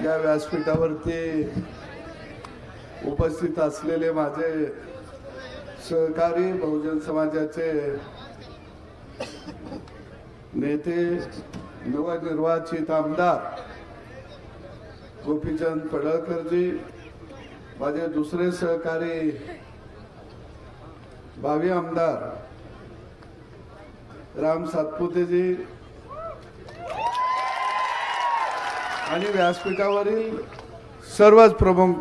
या व्यासपीठावरती उपस्थित असलेले माझे सहकारी बहुजन समाजाचे नेते नवनिर्वाचित आमदार गोपीचंद पडळकरजी, माझे दुसरे सहकारी भावी आमदार राम सातपुतेजी आणि व्यासपीठावरील सर्वच प्रमुख,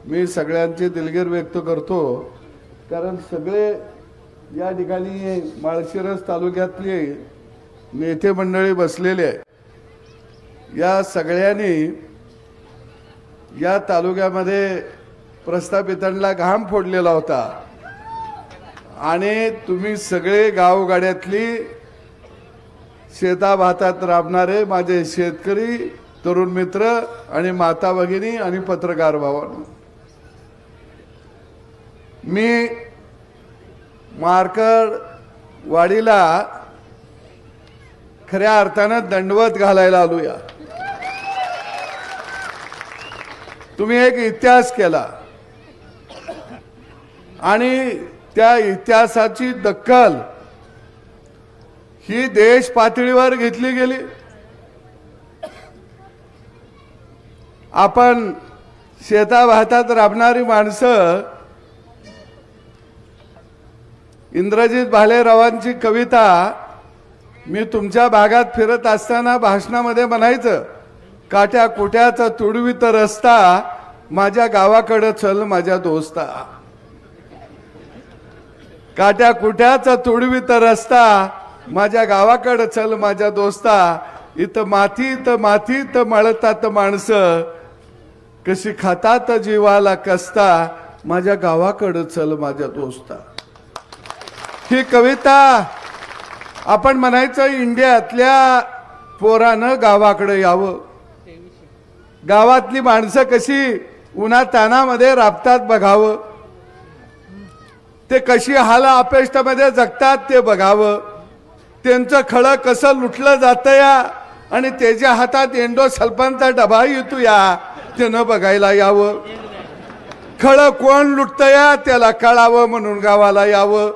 मी सगळ्यांचे दिलगिरी व्यक्त करतो, कारण सगळे या ठिकाणी माळशिरस तालुक्यातले नेते मंडळी बसलेले आहे। या सगळ्यांनी या तालुक्यामध्ये प्रस्थापितांना घाम फोडलेला होता आणि तुम्ही सगळे गावगाड्यातली शेताभातात राबणारे माझे शेतकरी, तरुण मित्र आणि माता भगिनी आणि पत्रकार भावांनो, मी मार्कडवाडीला खऱ्या अर्थानं दंडवत घालायला आलो। या तुम्ही एक इतिहास केला आणि त्या इतिहासाची दखल ही देश पातळीवर घेतली गेली। आपण शेताभातात राबणारी माणसं, इंद्रजित भालेरावांची कविता मी तुमच्या भागात फिरत असताना भाषणामध्ये म्हणायचं, काट्या कुट्याचा तुडवीत रस्ता, माझ्या गावाकडे चल माझ्या दोस्ता। काट्या कुट्याचा तुडवीत रस्ता, माझ्या गावाकडे चल माझ्या दोस्ता। इथं मातीत मळतात माणसं, कशी खातात जीवाला कसता, माझ्या गावाकडे चल माझ्या दोस्ता। ही कविता आपण म्हणायचं इंडियातल्या पोरानं गावाकडे यावं, गावातली माणसं कशी उन्हा तानामध्ये राबतात बघावं, ते कशी हाला अपेष्टामध्ये जगतात ते बघावं, त्यांचं खळं कसं लुटलं जातं या आणि त्याच्या हातात एंडो सल्फानचा डबा येतो या, ते न बघायला यावं। खळं कोण लुटतं या त्याला कळावं म्हणून गावाला यावं।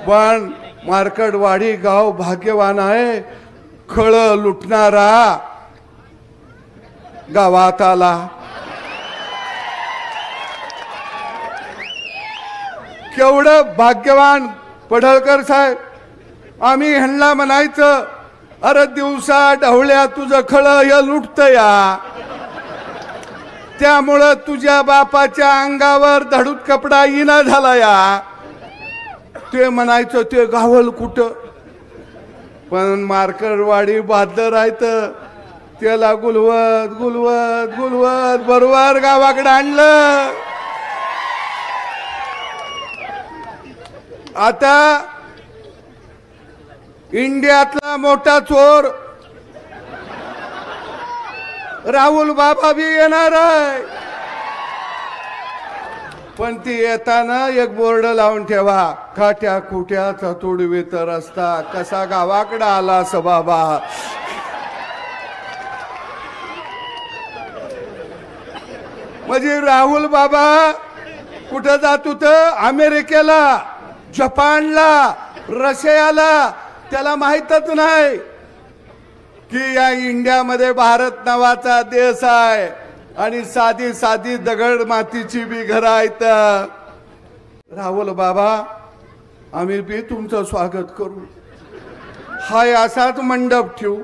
पण मार्कडवाडी गाव भाग्यवान आहे, खळं लुटणारा गावात आला। केवढं भाग्यवान पडळकर साहेब। आम्ही ह्यांना म्हणायचं, अरे दिवसा ढवळ्या तुझं खळं हे लुटतं या, त्यामुळं तुझ्या बापाच्या अंगावर धडूत कपडा येणा झाला या। ते म्हणायचं ते गावल कुठं, पण मार्कडवाडी बहादर आहेत, त्याला गुलवत गुलवत गुलवत बरोबर गावाकडे आणलं। आता इंडियातला मोठा चोर राहुल बाबा भी येणार आहे, पण ती येताना एक बोर्ड लावून ठेवा, काट्या कुट्याचा तुडवीत रस्ता, कसा गावाकडे आला बाबा। म्हणजे राहुल बाबा कुठं जात होतं, अमेरिकेला, जपानला, रशियाला, त्याला माहीतच नाही की या इंडियामध्ये भारत नावाचा देश आहे आणि साधी साधी दगड मातीची बी घरं आहेत। राहुल बाबा, आम्ही बी तुमचं स्वागत करू, हाय असाच मंडप ठेवू,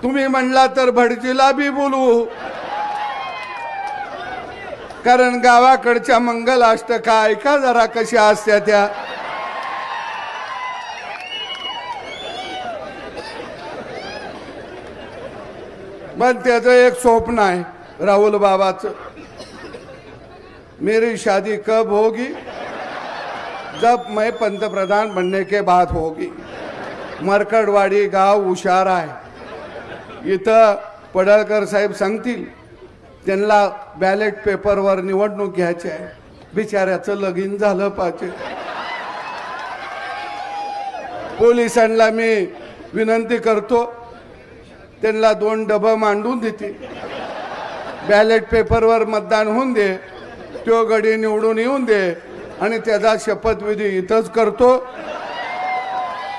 तुम्ही म्हणला तर भटजीला बी बोलवू, कारण गावाकडच्या मंगलाष्टका ऐका जरा कशा असत्या त्या। पण त्याचं एक स्वप्न आहे राहुल बाबाचं, मेरी शादी कब होगी, जब मैं पंतप्रधान बनने के बाद होगी। मार्कडवाडी गाव हुशार आहे, इथं पडळकर साहेब सांगतील त्यांना बॅलेट पेपरवर निवडणूक घ्यायची आहे, बिचाऱ्याचं लगीन झालं पाहिजे। पोलिसांना मी विनंती करतो, त्यांना 2 डबं मांडून देते, बॅलेट पेपरवर मतदान होऊन दे, तो गडी निवडून येऊन दे आणि त्याचा शपथविधी इथंच करतो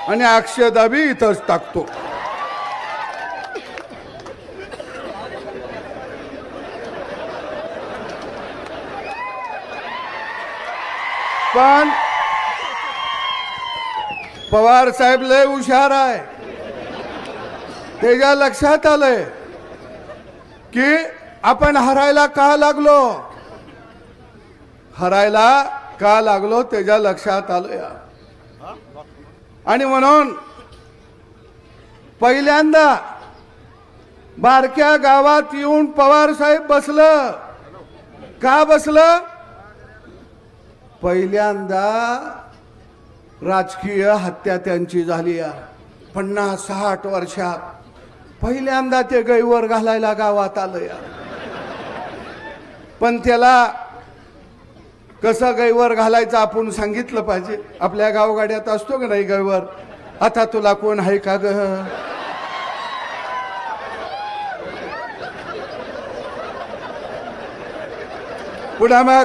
आणि अक्षदाबी इथंच टाकतो. पण पवार साहेब लय हुशार आहे. त्याच्या लक्षात आलंय की आपण हरायला का लागलो, हरायला का लागलो त्याच्या लक्षात आलंय. आणि म्हणून पहिल्यांदा बारक्या गावात येऊन पवार साहेब बसलं. का बसलं? पहिल्यांदा राजकीय हत्या त्यांची झाली 50-60 वर्षात. पहिल्यांदा ते गैवर घालायला गावात आलं. पण त्याला कसं गैवर घालायचं आपण सांगितलं पाहिजे. आपल्या गावगाड्यात असतो का नाही गैवर, आता तुला कोण आहे का ग, पुन्हा मग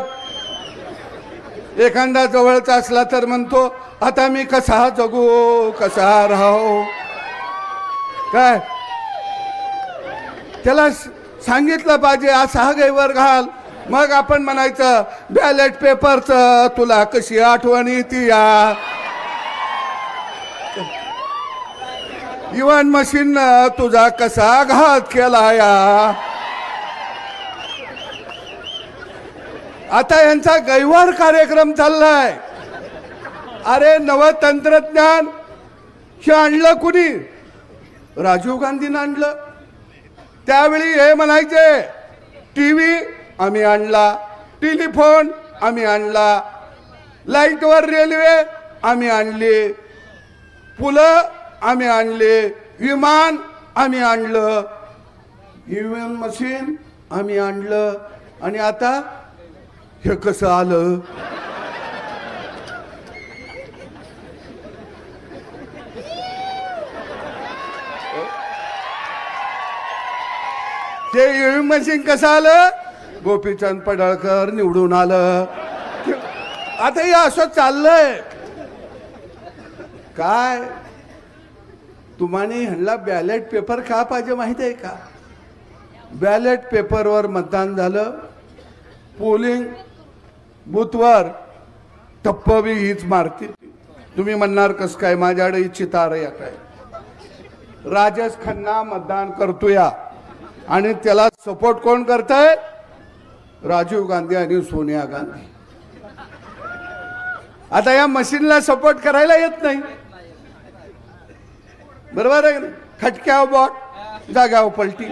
एखादा जवळचा असला तर म्हणतो आता मी कसा जगू कसा राहू. काय त्याला सांगितलं पाहिजे असा गैवर घाल. मग आपण म्हणायचं बॅलेट पेपरचं तुला कशी आठवण येते या, इव्हन मशीननं तुझा कसा घात केला या. आता यांचा गैवार कार्यक्रम चाललाय. अरे नव तंत्रज्ञान हे आणलं कुणी? राजीव गांधीनं आणलं. त्यावेळी हे म्हणायचे टीव्ही आम्ही आणला, टेलिफोन आम्ही आणला, लाईटवर रेल्वे आम्ही आणली, पुलं आम्ही आणले, विमान आम्ही आणलं, ईव्हीएम मशीन आम्ही आणलं. आणि आता हे कसं आलं? ते ईव्हीएम मशीन कसं आलं? गोपीचंद पडळकर निवडून आलं. आता हे असं चाललंय. काय तुम्हाला ह्यांना बॅलेट पेपर का पाहिजे माहिती आहे का? बॅलेट पेपरवर मतदान झालं, पोलिंग बूथवर टप्प बी हीच मारतील. तुम्ही म्हणणार कस काय, माझ्याकडे इच्छित आहे काय. राजेश खन्ना मतदान करतोय आणि त्याला सपोर्ट कोण करतंय? राजीव गांधी आणि सोनिया गांधी. आता या मशीनला सपोर्ट करायला येत नाही, बरोबर आहे. खटक्यावर बॉट, जाग्यावर पलटी.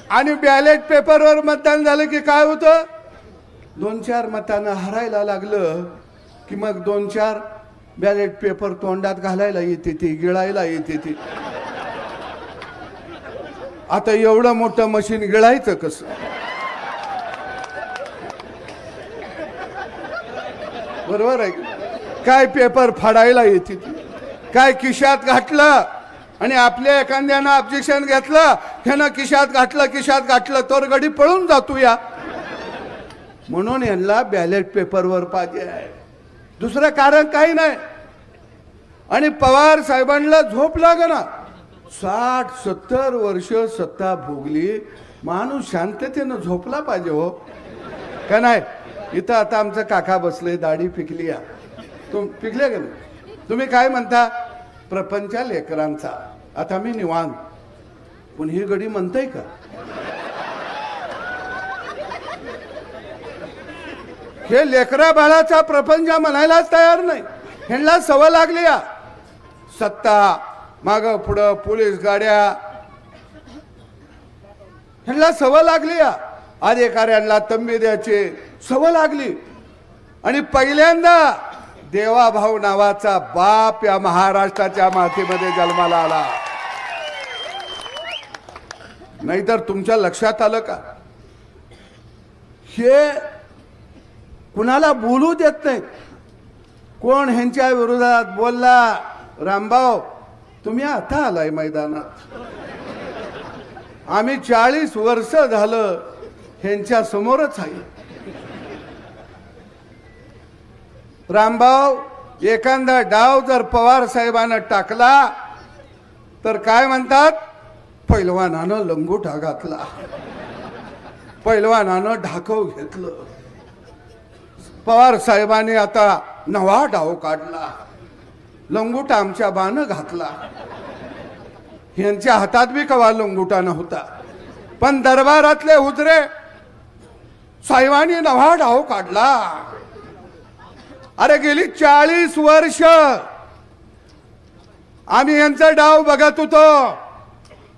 आणि बॅलेट पेपरवर मतदान झालं की काय होतं? 2-4 मतांना हरायला लागलं की मग 2-4 बॅलेट पेपर तोंडात घालायला येते, ती गिळायला येते ती. आता एवढं मोठं मशीन गिळायचं कसं? बरोबर आहे. काय पेपर फाडायला येते ती, काय खिशात घातलं आणि आपल्या एखाद्यानं ऑब्जेक्शन घेतलं, ह्यानं खिशात घातलं तर गडी पळून जातो या. म्हणून यांना बॅलेट पेपरवर पाहिजे आहे, दुसरं कारण काही नाही. आणि पवार साहेबांना झोप लागना. 60-70 वर्ष सत्ता भोगली, माणूस शांततेनं झोपला पाहिजे हो का नाही. इथं आता आमचं काका बसले, दाढी पिकली या. पिकले का नाही? तुम्ही काय म्हणता? प्रपंच लेकरांचा. आता मी निवांत, पण ही गडी म्हणताय का? हे लेकरा बाळाचा प्रपंच म्हणायलाच तयार नाही. ह्यांना सवय लागली या सत्ता, माग पुढं पोलीस गाड्या, ह्यांना सवय लागली या अधिकाऱ्यांना तंबी द्यायची सवय लागली. आणि पहिल्यांदा देवाभाऊ नावाचा बाप या महाराष्ट्राच्या मातीमध्ये जन्माला आला. नाहीतर तुमच्या लक्षात आलं का? हे कुणाला बोलू देत नाही. कोण ह्यांच्या विरोधात बोलला रामभाऊ तुम्ही आता आलाय मैदानात, आम्ही 40 वर्ष झालं ह्यांच्या समोरच आहे. रामभाऊ एखादा डाव जर पवार साहेबांना टाकला तर काय म्हणतात, पैलवानानं लंगोटा घातला, पैलवानानं ढाकव घेतलं. पवार साहेबांनी आता नवा डाव काढला, लंगोटा आमच्या बानं घातला. यांच्या हातात बी कवा लंगोटा नव्हता, पण दरबारातले हुजरे साहेबांनी नवा डाव काढला. अरे गेली 40 वर्ष आम्ही यांचा डाव बघत होतो,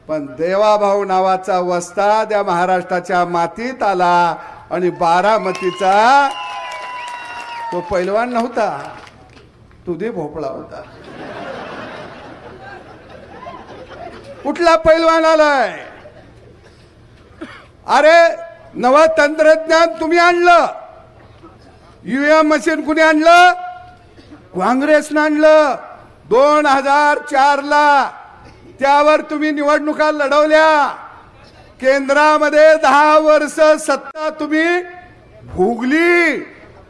पण देवाभाऊ नावाचा वस्ताद या महाराष्ट्राच्या मातीत आला आणि बारामतीचा तो पैलवान नव्हता, तुझे भोपळा होता. कुठला पैलवान आलाय? अरे नव तंत्रज्ञान तुम्ही आणलं, ईव्हीएम मशीन कुणी आणलं? काँग्रेसनं आणलं 2004 ला. त्यावर तुम्ही निवडणुका लढवल्या, केंद्रामध्ये 10 वर्ष सत्ता तुम्ही भोगली,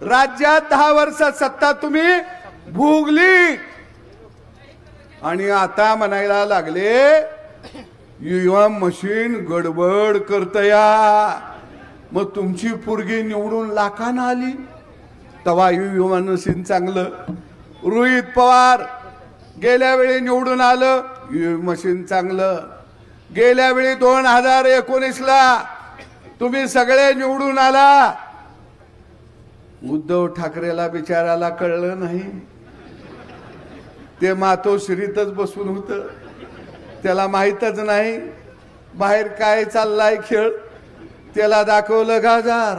राज्यात 10 वर्ष सत्ता तुम्ही भोगली, आणि आता म्हणायला लागले ईव्हीएम मशीन गडबड करतया. मग तुमची पोरगी निवडून लाखांना आली, तवा ईव्हीएम मशीन चांगलं. रोहित पवार गेल्या वेळी निवडून आलं, ईव्हीएम मशीन चांगलं. गेल्या वेळी 2019 ला तुम्ही सगळे निवडून आला, उद्धव ठाकरेला बिचाराला कळलं नाही, ते मातोश्रीतच बसून होत, त्याला माहीतच नाही बाहेर काय चाललाय खेळ. त्याला दाखवलं गाजार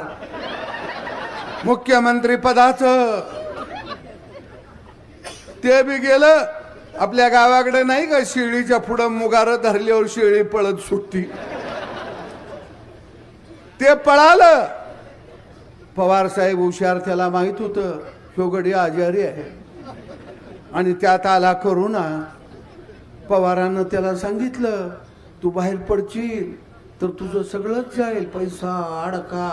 मुख्यमंत्री पदाचं, ते बी गेलं. आपल्या गावाकडे नाही का शेळीच्या पुढं मुगार धरल्यावर शेळी पळत सुटती, ते पळालं. पवार साहेब हुशार, त्याला माहित होतं शोगडी आजारी आहे, आणि त्यात आला करुणा. पवारानं त्याला सांगितलं तू बाहेर पडशील तर तुझं सगळंच जाईल, पैसा अडका,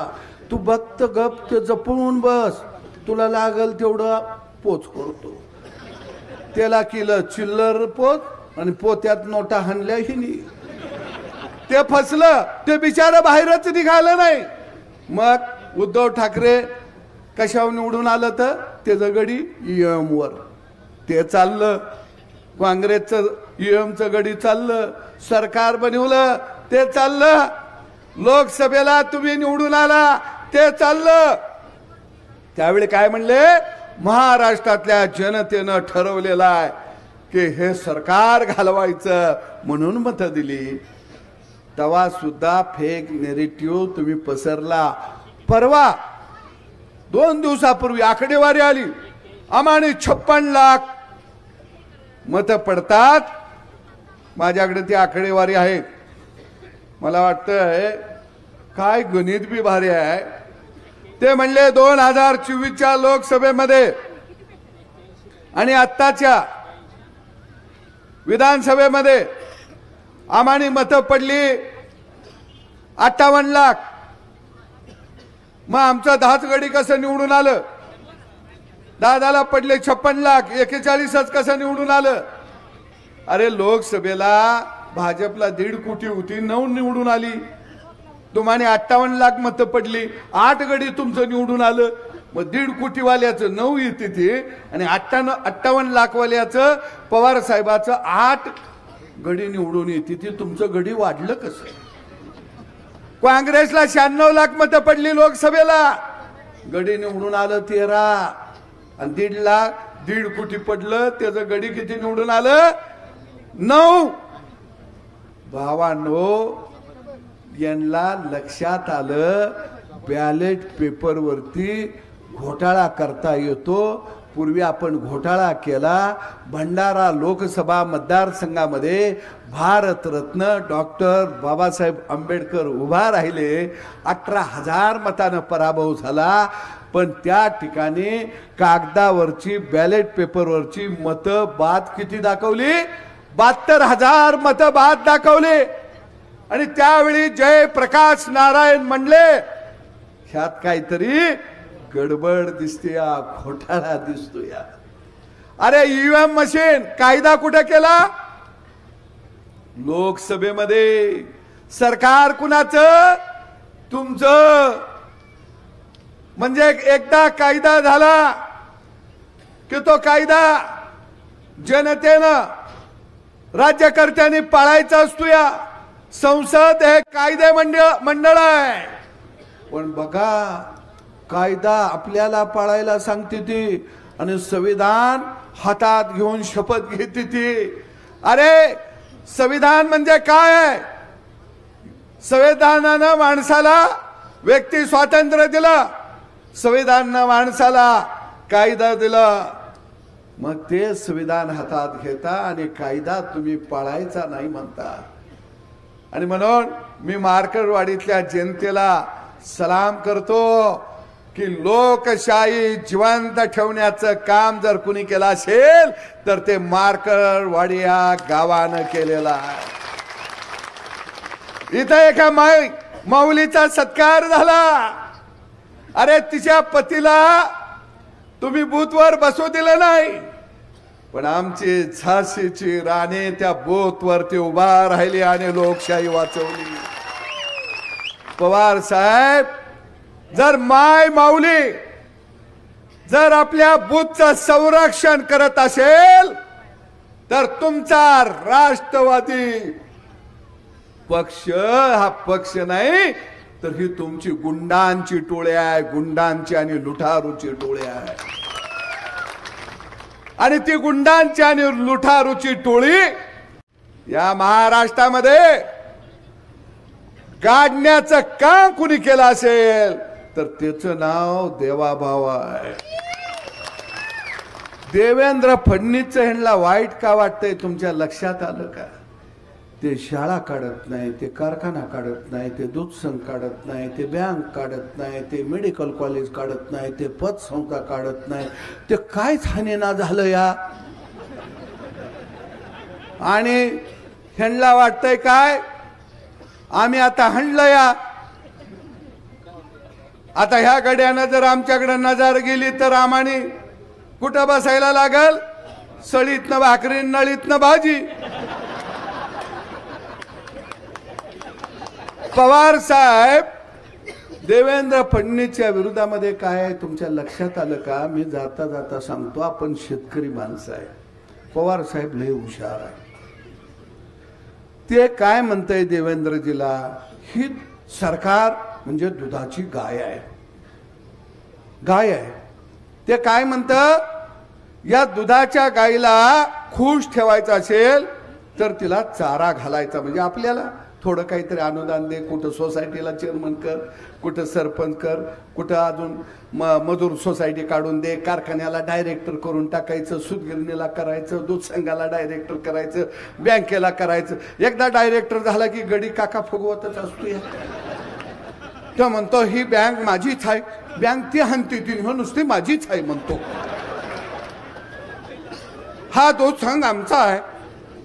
तू बघत गप ते जपून बस, तुला लागल तेवढं पोच करतो. त्याला केलं चिल्लर पोच आणि पोत्यात नोटा हाणल्या हिनी. ते फसलं, ते बिचारा बाहेरच निघालं नाही. मग उद्धव ठाकरे कशावर निवडून आलं तर त्याचं गडी ईएम वर, ते चाललं. काँग्रेसचं ईएमचं गडी चाललं, सरकार बनवलं ते चाललं. लोकसभेला तुम्ही निवडून आला ते चाललं. त्यावेळी काय म्हणले, महाराष्ट्रातल्या जनतेनं ठरवलेलं आहे की हे सरकार घालवायचं म्हणून मत दिली. तेव्हा सुद्धा फेक नेरेटिव्ह तुम्ही पसरला. परवा 2 दिवसापूर्वी आकडेवारी आली, आम्हाने 56 लाख मत पडतात. माझ्याकडे ती आकडेवारी आहे. मला वाटतं काय गणित बी भारी आहे. ते म्हणले 2024च्या लोकसभेमध्ये आणि आत्ताच्या विधानसभेमध्ये आम्हाने मत पडली 58 लाख. मग आमचं 10च गडी कसं निवडून आलं? दादाला पडले 56 लाख, 41च कसं निवडून आलं? अरे लोकसभेला भाजपला 1.5 कोटी होती, 9 निवडून आली. तुम्हाला 58 लाख मत पडली, 8 गडी तुमचं निवडून आलं. मग 1.5 कोटी वाल्याचं 9 येते ते, आणि 58 लाख वाल्याचं पवार साहेबाचं 8 गडी निवडून येते ते. तुमचं गडी वाढलं कसं? काँग्रेसला 96 लाख मत पडली लोकसभेला, गडी निवडून आलं 13, आणि 1.5 कोटी पडलं, त्याचं गडी किती निवडून आलं? 9. भावांनो, यांना लक्षात आलं बॅलेट पेपर वरती घोटाळा करता येतो. पूर्वी आपण घोटाळा केला. भंडारा लोकसभा मतदारसंघामध्ये भारतरत्न डॉक्टर बाबासाहेब आंबेडकर उभा राहिले, 18,000 मतानं पराभव झाला. पण त्या ठिकाणी कागदावरची बॅलेट पेपरवरची मतं बाद किती दाखवली? 72,000 मतं बाद दाखवली. आणि त्यावेळी जयप्रकाश नारायण म्हणले ह्यात काहीतरी गडबड दिसते, घोटाळा दिसतो या. अरे ईव्हीएम मशीन कायदा कुठे केला? लोकसभेमध्ये. सरकार कुणाचं? तुमचं. म्हणजे एकदा कायदा झाला की तो कायदा जनतेनं राज्यकर्त्यांनी पाळायचा असतो. या संसद हे कायदे मंडळ आहे. पण बघा कायदा आपल्याला पाळायला सांगते ती आणि संविधान हातात घेऊन शपथ घेते ती. अरे संविधान म्हणजे काय आहे? संविधानानं माणसाला व्यक्ती स्वातंत्र्य दिलं, संविधानानं माणसाला कायदा दिला. मग ते संविधान हातात घेता आणि कायदा तुम्ही पाळायचा नाही म्हणता. आणि म्हणून मी मार्करवाडीतल्या जनतेला सलाम करतो की लोकशाही जिवंत ठेवण्याचं काम जर कुणी केलं असेल तर ते मार्करवाडी या गावानं केलेलं आहे. इथं एका माऊलीचा सत्कार झाला. अरे तिच्या पतीला तुम्ही बूथवर बसू दिलं नाही, पण आमची झाशीची राणी त्या बूथवरती उभा राहिली आणि लोकशाही वाचवली. पवार साहेब, जर माय माऊली जर आपल्या बूथचं संरक्षण करत असेल तर तुमचा राष्ट्रवादी पक्ष हा पक्ष नाही तर ही तुमची गुंडांची टोळी आहे. गुंडांची आणि लुटारूची टोळी आहे. आणि ती गुंडांची आणि लुटारूची टोळी या महाराष्ट्रामध्ये गाडण्याचं काम कुणी केलं असेल तर त्याचं नाव देवाभाऊ आहे. देवेंद्र फडणवीस ह्यांना वाईट का वाटतंय तुमच्या लक्षात आलं का? ते शाळा काढत नाही, ते कारखाना काढत नाही, ते दूध संघ काढत नाही, ते बँक काढत नाही, ते मेडिकल कॉलेज काढत नाही, ते पतसंस्था काढत नाही. ते काय हाणेना झालं या. आणि ह्यांना वाटतंय काय आम्ही आता हाणलं या. आता ह्या गड्यानं जर आमच्याकडे नजर गेली तर आम्हाने कुठं बसायला लागल? सळीतनं भाकरी, नळीतनं भाजी. पवार साहेब, देवेंद्र फडणवीसच्या विरोधामध्ये काय आहे तुमच्या लक्षात आलं का? मी जाता जाता सांगतो, आपण शेतकरी माणसं आहे. पवार साहेब लय हुशार आहे. ते काय म्हणतंय देवेंद्रजीला, ही सरकार म्हणजे दुधाची गाय आहे. गाय आहे. ते काय म्हणतं, या दुधाच्या गायीला खुश ठेवायचं असेल तर तिला चारा घालायचा. म्हणजे आपल्याला थोडं काहीतरी अनुदान दे, कुठं सोसायटीला चेअरमन कर, कुठं सरपंच कर, कुठं अजून मजूर सोसायटी काढून दे, कारखान्याला डायरेक्टर करून टाकायचं, सूतगिरणीला करायचं, दूध संघाला डायरेक्टर करायचं, बँकेला करायचं. एकदा डायरेक्टर झाला की गडी काका फुगवतच असतो. तो म्हणतो ही बँक माझीच आहे, बँक ती हाणती ती नुसती माझीच आहे म्हणतो. हा दूध संघ आमचा आहे.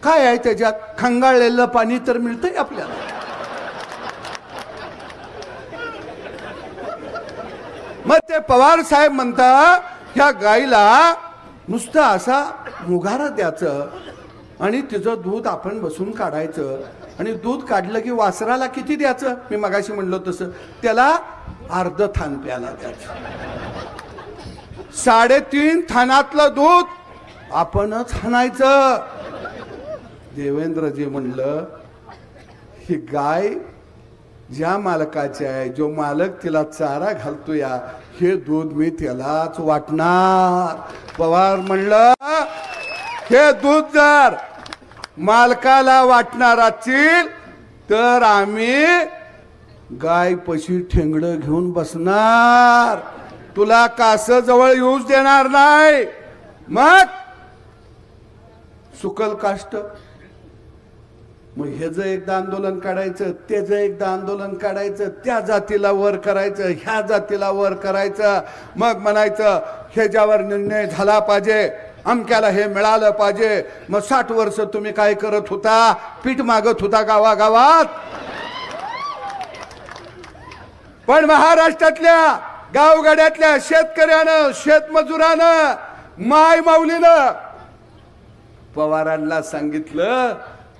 काय आहे त्याच्यात? खंगाळलेलं पाणी तर मिळतंय आपल्याला. मग ते पवार साहेब म्हणतात ह्या गाईला नुसतं असा मुगारा द्यायचं आणि तिचं दूध आपण बसून काढायचं. आणि दूध काढलं की वासराला किती द्यायचं? मी मगाशी म्हणलो तसं त्याला अर्ध थान प्यायला द्यायचं. 3.5 थानातलं दूध आपणच हाणायचं. देवेंद्रजी म्हणलं ही गाय ज्या मालकाची आहे, जो मालक तिला चारा घालतो या, हे दूध मी त्यालाच वाटणार. पवार म्हणलं हे दूध जर मालकाला वाटणार असतील तर आम्ही गाय पशी ठेंगडं घेऊन बसणार, तुला कास जवळ येऊच देणार नाही. मग सुकल काष्ट मग ह्याचं एकदा आंदोलन काढायचं, त्याचं एकदा आंदोलन काढायचं, त्या जातीला वर करायचं, ह्या जातीला वर करायचं, मग म्हणायचं ह्याच्यावर निर्णय झाला पाहिजे, अमक्याला हे मिळालं पाहिजे. मग 60 वर्ष तुम्ही काय करत होता? पीठ मागत होता गावागावात. पण महाराष्ट्रातल्या गावगाड्यातल्या शेतकऱ्यानं, शेतमजुरानं, माय माऊलीनं पवारांना सांगितलं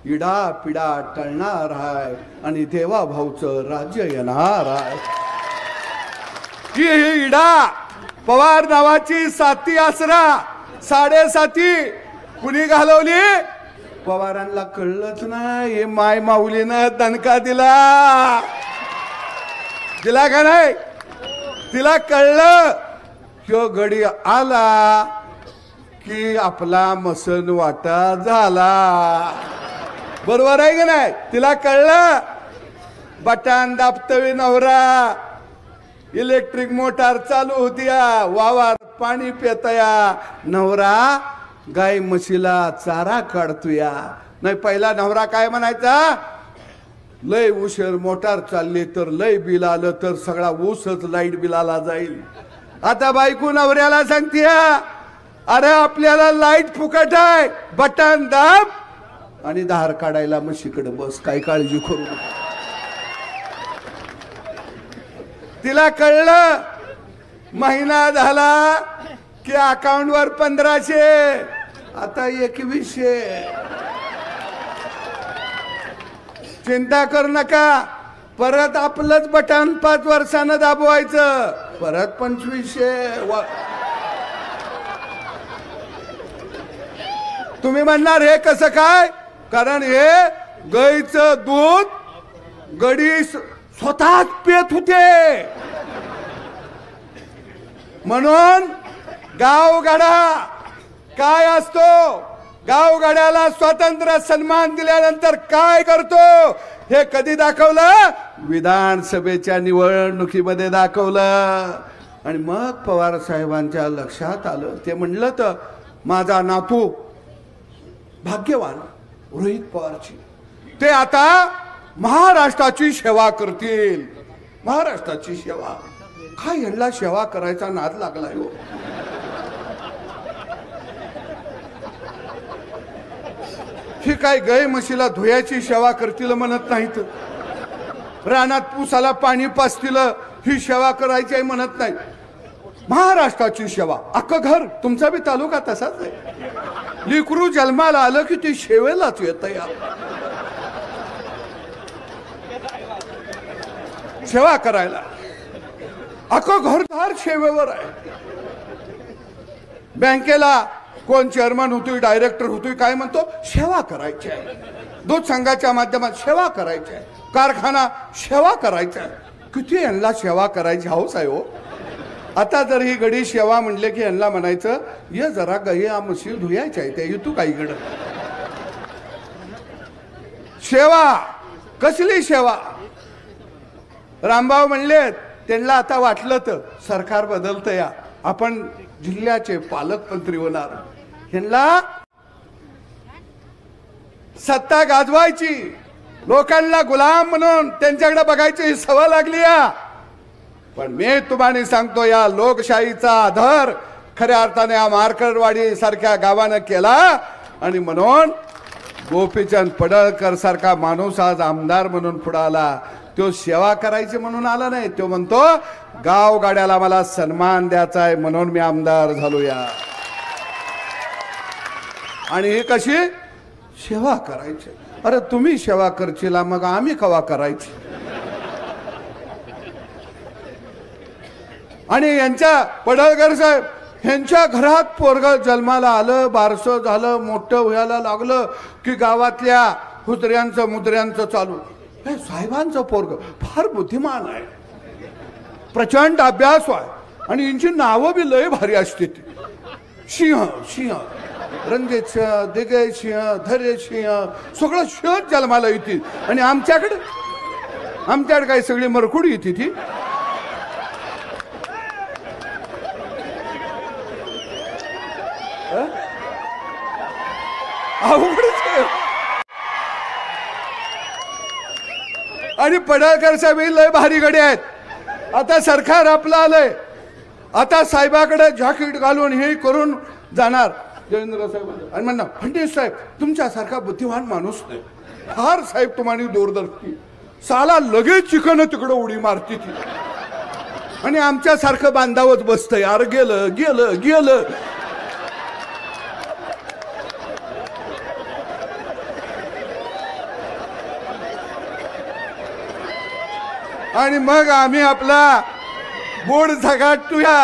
इडा पिडा टळणार आहे आणि देवा भाऊचं राज्य येणार आहे. ही इडा पवार नावाची साती आसरा 7.5 कुणी घालवली? पवारांना कळलंच नाही. माय माऊलीनं दणका दिला का नाही? तिला कळलं ह्यो गडी आला की आपला मसन वाटा झाला. बरोबर आहे का नाही? तिला कळलं. बटन दाबतवी नवरा, इलेक्ट्रिक मोटार चालू होतीया, वावर पाणी पेतया, नवरा गाय म्हशीला चारा काढतोया. नाही पहिला नवरा काय म्हणायचा? लय उशीर मोटार चालली तर लय बिल आलं तर सगळा ऊसच लाईट बिलाला जाईल. आता बायको नवऱ्याला सांगतीया अरे आपल्याला लाईट फुकट आहे, बटन दाब आणि धार काढायला म्हशीकडे बस, काही काळजी करू नका. तिला कळलं. महिना झाला की अकाउंटवर 1500, आता 2100. चिंता करू नका, परत आपलंच बटन 5 वर्षानं दाबवायचं, परत 2500. तुम्ही म्हणणार हे कसं काय? कारण हे गाईचं दूध गडी स्वतःच पेत होते. म्हणून गावगाडा काय असतो? गावगाड्याला स्वातंत्र्य सन्मान दिल्यानंतर काय करतो हे कधी दाखवलं? विधानसभेच्या निवडणुकीमध्ये दाखवलं. आणि मग पवार साहेबांच्या लक्षात आलं. ते म्हणलं तर माझा नातू भाग्यवान रोहित पवारची, ते आता महाराष्ट्राची सेवा करतील. महाराष्ट्राची सेवा काय? यांना सेवा करायचा नाद लागलाय हो. ही काय गाय म्हशीला धुयाची सेवा करतील म्हणत नाहीत, रानात पुसाला पाणी पाजतील ही सेवा करायची आहे म्हणत नाही. महाराष्ट्राची सेवा. अख्खं घर तुमचा बी तालुका तसाच आहे. लिकरू जन्माला आलं की ती शेवेलाच येत या सेवा करायला. अख्खं घरदार सेवेवर आहे. बँकेला कोण चेअरमन होतोय, डायरेक्टर होतोय, काय म्हणतो? सेवा करायची आहे. दूध संघाच्या माध्यमात सेवा करायची आहे. कारखाना सेवा करायचा आहे. किती यांना सेवा करायची हौस आहे हो. आता जर ही गडी सेवा म्हणले की यांना म्हणायचं ये जरा गाई म्हशी धुयायच्या आहे, त्या येतो काहीकडं. सेवा कसली सेवा? रामभाऊ म्हणले त्यांना आता वाटलं तर सरकार बदलतं या, आपण जिल्ह्याचे पालकमंत्री होणार. ह्यांना सत्ता गाजवायची, लोकांना गुलाम म्हणून त्यांच्याकडे बघायची सवय लागली या. पण मी तुम्हाला सांगतो या लोकशाहीचा आधार खऱ्या अर्थाने या मार्करवाडी सारख्या गावानं केला. आणि म्हणून गोपीचंद पडळकर सारखा माणूस आज आमदार म्हणून पुढे आला. तो सेवा करायची म्हणून आला नाही, तो म्हणतो गावगाड्याला मला सन्मान द्यायचा आहे म्हणून मी आमदार झालो या. आणि ही कशी सेवा करायची? अरे तुम्ही सेवा करशीला मग आम्ही कवा करायची? आणि यांच्या पडळकर साहेब ह्यांच्या घरात पोरग जन्माला आलं, बारसं झालं, मोठं व्हायला लागलं की गावातल्या हुजऱ्यांचं मुद्र्यांचं चालू. हे साहेबांचं पोरग फार बुद्धिमान आहे, प्रचंड अभ्यास आहे आणि यांची नावं बी लय भारी असते. सिंह सिंह, रणजित सिंह, दिग्गज सिंह, धैर्य सिंह, सगळं शोध जन्माला येतील. आणि आमच्याकडे काय सगळी मरकुडी येते ती. आणि पडळकर साहेब लय भारी गडी आहेत. आता सरकार आपलं आलंय, आता साहेबाकडे जॅकेट घालून हे करून जाणार देवेंद्र साहेब आणि म्हणणार फडणवीस साहेब तुमच्यासारखा बुद्धिमान माणूस नाही, फार साहेब तुम्हाला दूरदर्शी, साला लगेच चिकन तिकडं उडी मारती ती आणि आमच्यासारखं बांधावच बसतंय. यार गेलं गेलं गेलं. आणि मग आम्ही आपला बोर्ड झगाटूया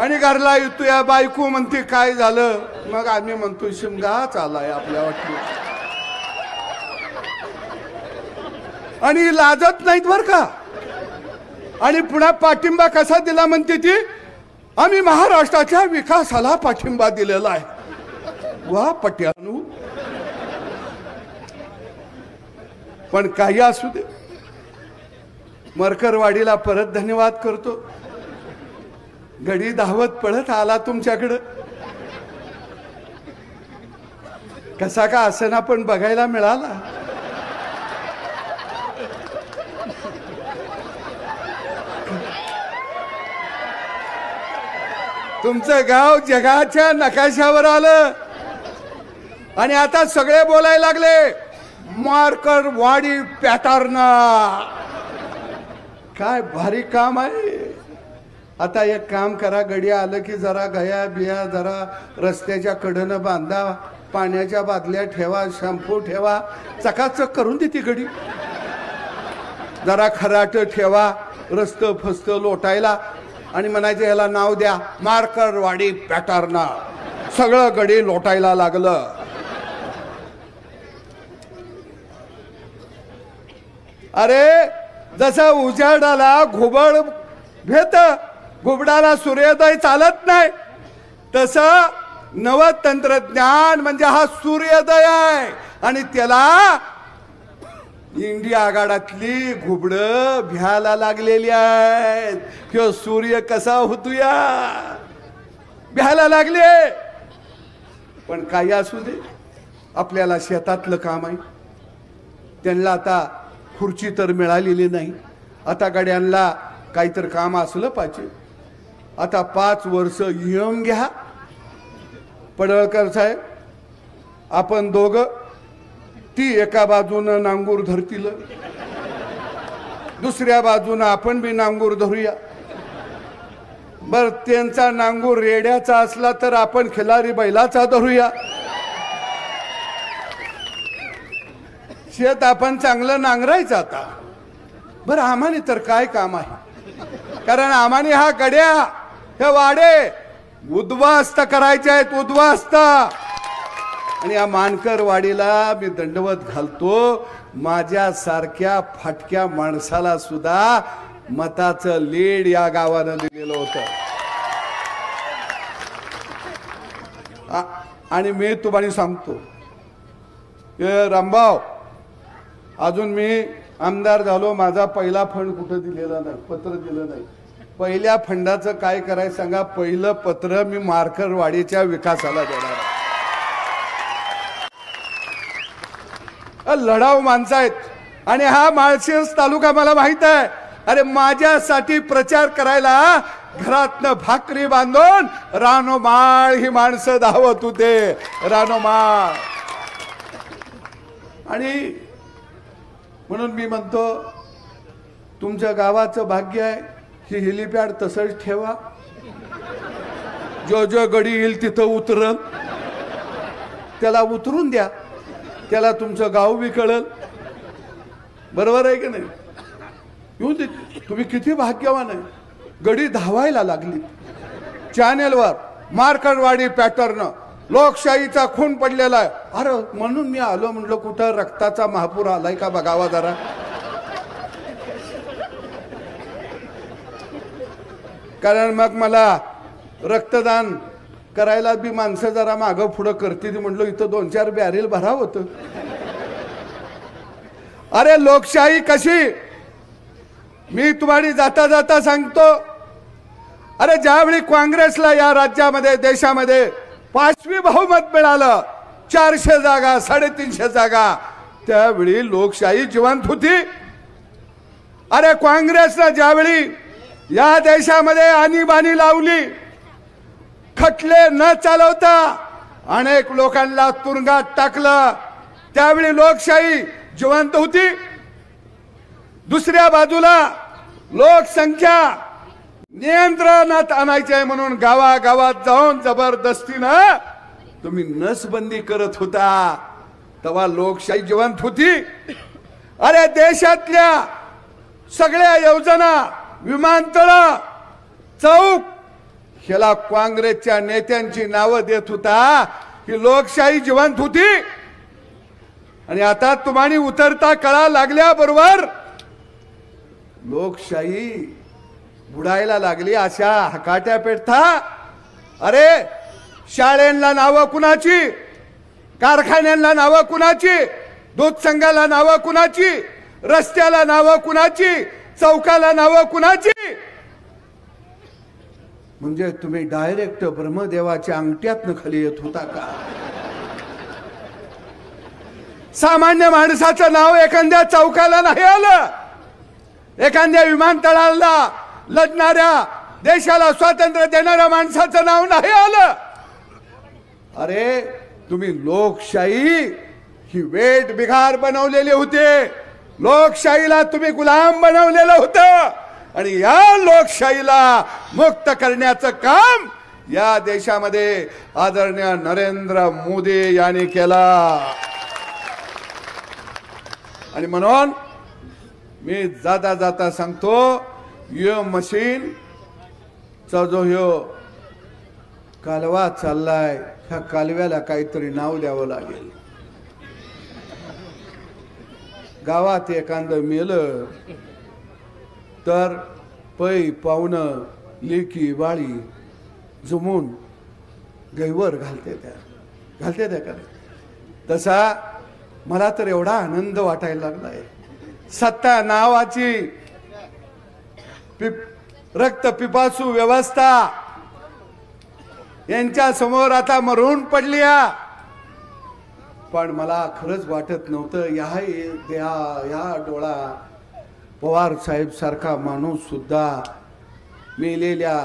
आणि घरला येतोया. बायको म्हणते काय झालं, मग आम्ही म्हणतो शिमगाच आलाय आपल्या वाटलं. आणि लाजत नाहीत बर का. आणि पुन्हा पाठिंबा कसा दिला म्हणते ती, आम्ही महाराष्ट्राच्या विकासाला पाठिंबा दिलेला आहे. वा पट्यानू. पण काही असू दे, मरकरवाडीला परत धन्यवाद करतो. गडी धावत पळत आला तुमच्याकडं, कसा का असना पण बघायला मिळाला. तुमचं गाव जगाच्या नकाशावर आलं आणि आता सगळे बोलायला लागले मार्करवाडी पॅटर्न. काय भारी काम आहे. आता एक काम करा, गडी आलं की जरा गया बिया जरा रस्त्याच्या कडेनं बांधा, पाण्याच्या बादल्या ठेवा, शॅम्पू ठेवा, चकाचक करून देते गडी. जरा खराट ठेवा, रस्त फस्त लोटायला आणि म्हणायचे ह्याला नाव द्या मार्करवाडी पॅटर्न. सगळं गडी लोटायला लागलं. अरे जसा उजाडाला घुबड भेट, घुबडाला सूर्योदय चालत नाही, तसं नव तंत्रज्ञान म्हणजे हा सूर्योदय आहे. आणि त्याला इंडिया आघाडातली घुबड भ्यायला लागलेली आहेत. किंवा सूर्य कसा होतोया भ्यायला लागले. पण काही असू दे, आपल्याला शेतातलं काम आहे. त्यांना आता खुर्ची तर मिळालेली नाही, आता गाड्यांना काहीतरी काम असलं पाहिजे. आता 5 वर्ष येऊन घ्या. पडळकर साहेब आपण दोघं, ती एका बाजूनं नांगूर धरतील, दुसऱ्या बाजूनं आपण बी नांगूर धरूया. बर त्यांचा नांगूर रेड्याचा असला तर आपण खिलारी बैलाचा धरूया. शेत आपण चांगलं नांगरायचं आता. बरं आम्हाने तर काय काम आहे, कारण आम्हाने हा गड्या हे वाडे उद्ध्वस्त करायचे आहेत, उद्ध्वस्त. आणि या मानकरवाडीला मी दंडवत घालतो, माझ्यासारख्या फाटक्या माणसाला सुद्धा मताचं लीड या गावानं दिलेलं होतं. आणि मी तुम्हाला सांगतो रामभाऊ, अजून मी आमदार झालो, माझा पहिला फंड कुठं दिलेला नाही, पत्र दिलं नाही. पहिल्या फंडाचं काय करायचं सांगा, पहिलं पत्र मी मार्करवाडीच्या विकासाला देणार. लढाऊ माणसं आहेत. आणि हा माळशिरस तालुका मला माहित आहे. अरे माझ्यासाठी प्रचार करायला घरातनं भाकरी बांधून रानोमाळ ही माणसं धावत होते, रानोमाळ. आणि म्हणून मी म्हणतो तुमच्या गावाचं भाग्य आहे, ही हेलिपॅड तसंच ठेवा. जो जो गडी येईल तिथं उतरल त्याला उतरून द्या, त्याला तुमचं गाव बी कळल. बरोबर आहे की नाही? येऊ दे. तुम्ही किती भाग्यवान आहे. गडी धावायला लागली चॅनेलवर, मार्करवाडी पॅटर्न, लोकशाहीचा खून पडलेला आहे. अरे म्हणून मी आलो, म्हणलं कुठं रक्ताचा महापूर आलाय का बघावा जरा. कारण मग मला रक्तदान करायला बी माणसं जरा मागं पुढं करतील, म्हणलं इथं 2-4 बॅरेल भराव होतं. अरे लोकशाही कशी, मी तुम्हाला जाता जाता सांगतो. अरे ज्यावेळी काँग्रेसला या राज्यामध्ये देशामध्ये 5वी बहुमत मिळालं, 400 जागा 350 जागा, त्यावेळी लोकशाही जिवंत होती. अरे काँग्रेसनं ज्यावेळी या देशामध्ये आणीबाणी लावली, खटले न चालवता अनेक लोकांना तुरुंगात टाकलं, त्यावेळी लोकशाही जिवंत होती। दुसऱ्या बाजूला लोकसंख्या नियंत्रणात आणायची आहे म्हणून गावागावात जाऊन जबरदस्तीनं तुम्ही नसबंदी करत होता, तेव्हा लोकशाही जिवंत होती। अरे देशातल्या सगळ्या योजना, विमानतळ, चौक ह्याला काँग्रेसच्या नेत्यांची नावं देत होता, ही लोकशाही जिवंत होती। आणि आता तुम्हानी उतरता कळा लागल्याबरोबर लोकशाही बुडायला लागली अशा हकाट्या पेटता। अरे शाळेंना नावं कुणाची, कारखान्यांना नावं कुणाची, दूध संघाला नावं कुणाची, रस्त्याला नावं कुणाची, चौकाला नावं कुणाची? म्हणजे तुम्ही डायरेक्ट ब्रह्मदेवाच्या अंगठ्यातनं खाली येत होता का? सामान्य माणसाचं नाव एखाद्या चौकाला नाही आलं, एखाद्या विमानतळाला लढणाऱ्या, देशाला स्वातंत्र्य देणाऱ्या माणसाचं नाव नाही आलं। अरे तुम्ही लोकशाही ही वेठ बिघार बनवलेली होते, लोकशाहीला तुम्ही गुलाम बनवलेलं होतं आणि या लोकशाहीला मुक्त करण्याचं काम या देशामध्ये आदरणीय नरेंद्र मोदी यांनी केला। आणि म्हणून मी जाता जाता सांगतो, यो मशीन चा जो ह्यो कालवा चाललाय, ह्या कालव्याला काहीतरी नाव द्यावं लागेल। गावात एखादं मेलं तर पै पाहुणं लेकी बाळी जमून गैवर घालते त्या का? तसा मला तर एवढा आनंद वाटायला लागलाय, सत्ता नावाची रक्त पिपासू व्यवस्था यांच्या समोर आता मरून पडली। पण मला खरंच वाटत नव्हतं या डोळा पवार साहेब सारखा माणूस सुद्धा मेलेल्या,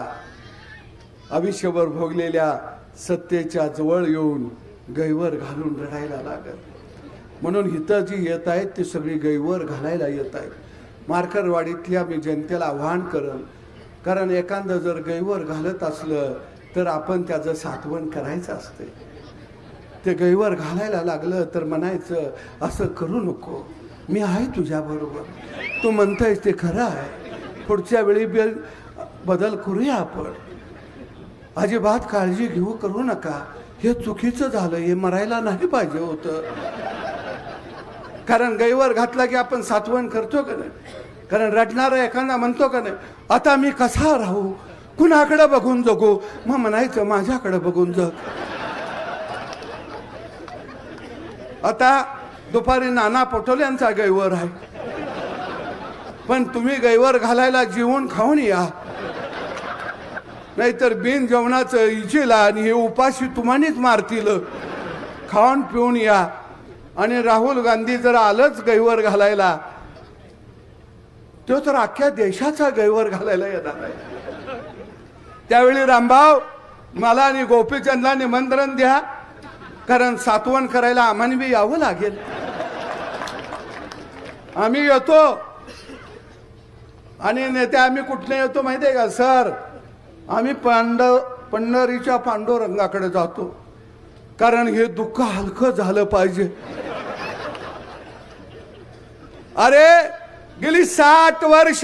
आयुष्यभर भोगलेल्या सत्तेच्या जवळ येऊन गैवर घालून रडायला लागत। म्हणून हिथं जी येत आहेत ती सगळी गैवर घालायला येत आहेत। मार्करवाडीतल्या मी जनतेला आव्हान करन, कारण एखादं जर गैवर घालत असलं तर आपण त्याचं साठवण करायचं असते। ते गैवर घालायला लागलं तर म्हणायचं असं करू नको, मी आहे तुझ्या बरोबर, तू म्हणतोयस ते खरं आहे, पुढच्या वेळी बदल करूया आपण, अजिबात काळजी करू नका, हे चुकीचं झालं, हे मरायला नाही पाहिजे होतं। कारण गैवर घातला की आपण साठवण करतो का नाही? कारण रडणारा एखादा म्हणतो का नाही, आता मी कसा राहू, कुणाकडे बघून जगू? मग म्हणायचं माझ्याकडे बघून जग। आता दुपारी नाना पटोल्यांचा गैवर आहे, पण तुम्ही गैवर घालायला जेवून खाऊन या, नाहीतर बिन जेवणाचं इचेला आणि हे उपाशी तुम्हानीच मारतील। खाऊन पिऊन या। आणि राहुल गांधी जर आलंच गैवर घालायला, तो तर अख्ख्या देशाचा गैवर घालायला येणार आहे। त्यावेळी रामभाऊ मला आणि गोपीचंदला निमंत्रण द्या, कारण साठवण करायला आम्हाला बी यावं लागेल। आम्ही येतो आणि नेते आम्ही कुठले येतो माहिती आहे का सर? आम्ही पंढरीच्या पांडुरंगाकडे जातो, कारण हे दुःख हलकं झालं पाहिजे। अरे गेली 60 वर्ष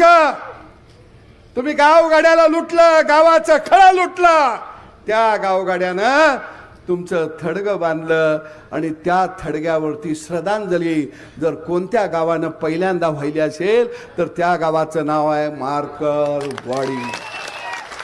तुम्ही गावगाड्याला लुटलं, गावाचं खळं लुटलं, त्या गावगाड्यानं तुमचं थडगं बांधलं आणि त्या थडग्यावरती श्रद्धांजली जर कोणत्या गावानं पहिल्यांदा व्हायली असेल तर त्या गावाचं नाव आहे मार्करवाडी।